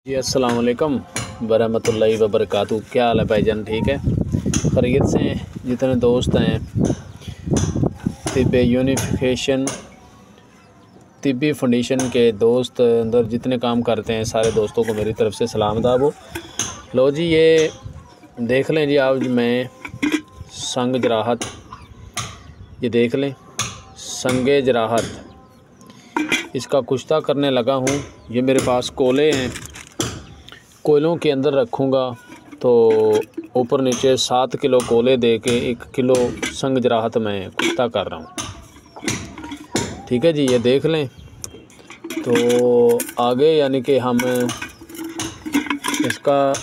जी अस्सलाम वालेकुम वरहमतुल्लाहि वबरकातुहू। क्या हाल है भाईजान? ठीक है, खैरियत से हैं? जितने दोस्त हैं तिब्बे यूनिफिकेशन तिब्बी फाउंडेशन के दोस्त अंदर जितने काम करते हैं सारे दोस्तों को मेरी तरफ़ से सलाम दाबो। लो जी, ये देख लें जी, आज मैं संग जराहत, ये देख लें संगे जराहत, इसका कुश्ता करने लगा हूँ। ये मेरे पास कोले हैं, कोयलों के अंदर रखूँगा तो ऊपर नीचे 7 किलो कोले दे के 1 किलो संग जराहत में कुश्ता कर रहा हूँ। ठीक है जी, ये देख लें। तो आगे यानी कि हम इसका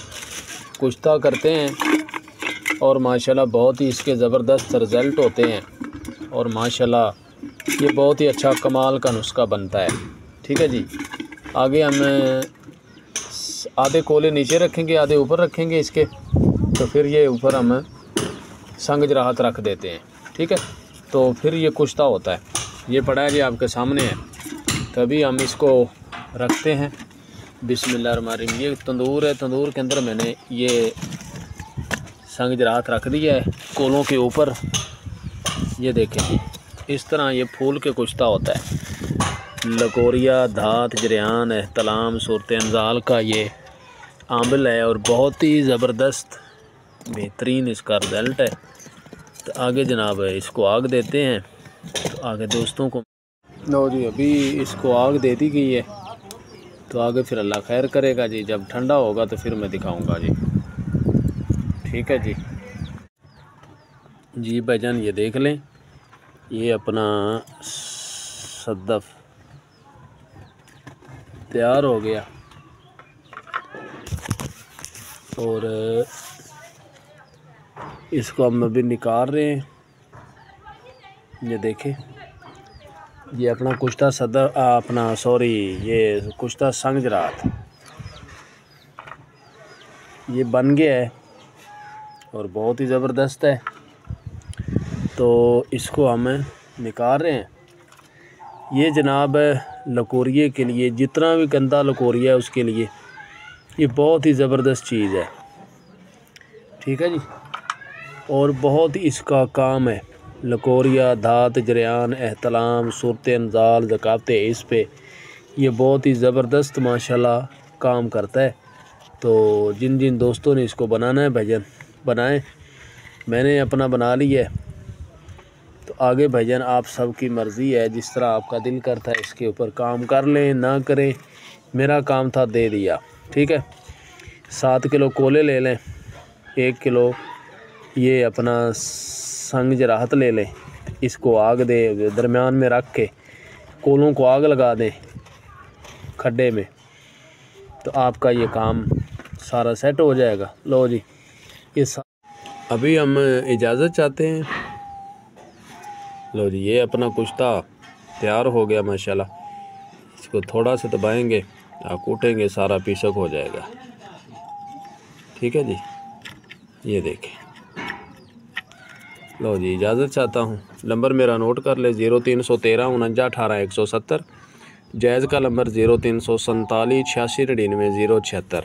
कुश्ता करते हैं और माशाल्लाह बहुत ही इसके ज़बरदस्त रिज़ल्ट होते हैं और माशाल्लाह ये बहुत ही अच्छा कमाल का नुस्खा बनता है। ठीक है जी, आगे हम आधे कोले नीचे रखेंगे, आधे ऊपर रखेंगे इसके, तो फिर ये ऊपर हम संग जराहत रख देते हैं। ठीक है, तो फिर ये कुश्ता होता है। ये पड़ा है जी आपके सामने है, तभी हम इसको रखते हैं। बिस्मिल्लाहिर्रहमानिर्रहीम। ये तंदूर है, तंदूर के अंदर मैंने ये संग जराहत रख दिया है कोलों के ऊपर। ये देखें जी, इस तरह ये फूल के कुश्ता होता है। लकोरिया, धात, जरियान, एहतलाम, सूरत अंजाल का ये आंबिल है और बहुत ही ज़बरदस्त बेहतरीन इसका रिज़ल्ट है। तो आगे जनाब इसको आग देते हैं, तो आगे दोस्तों को लो जी, अभी इसको आग दे दी गई है, तो आगे फिर अल्लाह खैर करेगा जी। जब ठंडा होगा तो फिर मैं दिखाऊंगा जी। ठीक है जी। जी भाईजान, ये देख लें, ये अपना सद्दफ तैयार हो गया और इसको हम अभी निकाल रहे हैं। ये देखें, ये अपना कुश्ता ये कुश्ता संग जराहत ये बन गया है और बहुत ही ज़बरदस्त है। तो इसको हम निकाल रहे हैं। ये जनाब लकोरिए के लिए, जितना भी गंदा लकोरिया है उसके लिए ये बहुत ही ज़बरदस्त चीज़ है। ठीक है जी, और बहुत ही इसका काम है। लकोरिया, धात, जरियान, एहतलाम, सूरत अंजाल, ज़काते, इस पे ये बहुत ही ज़बरदस्त माशाल्लाह काम करता है। तो जिन जिन दोस्तों ने इसको बनाना है भाईजान बनाएं, मैंने अपना बना लिया है। तो आगे भाईजान आप सबकी मर्ज़ी है, जिस तरह आपका दिल करता है इसके ऊपर काम कर लें ना करें। मेरा काम था दे दिया। ठीक है, 7 किलो कोले ले लें, 1 किलो ये अपना संग जराहत ले लें, इसको आग दे दरमियान में रख के कोलों को आग लगा दें खड्डे में, तो आपका ये काम सारा सेट हो जाएगा। लो जी, ये अभी हम इजाज़त चाहते हैं। लो जी, ये अपना कुश्ता तैयार हो गया माशाल्लाह। इसको थोड़ा सा दबाएंगे, आप कूटेंगे, सारा पीसक हो जाएगा। ठीक है जी, ये देखें। लो जी, इजाज़त चाहता हूँ। नंबर मेरा नोट कर ले, 0313 49 18 170। जैज़ का नंबर 0347 86 99 076।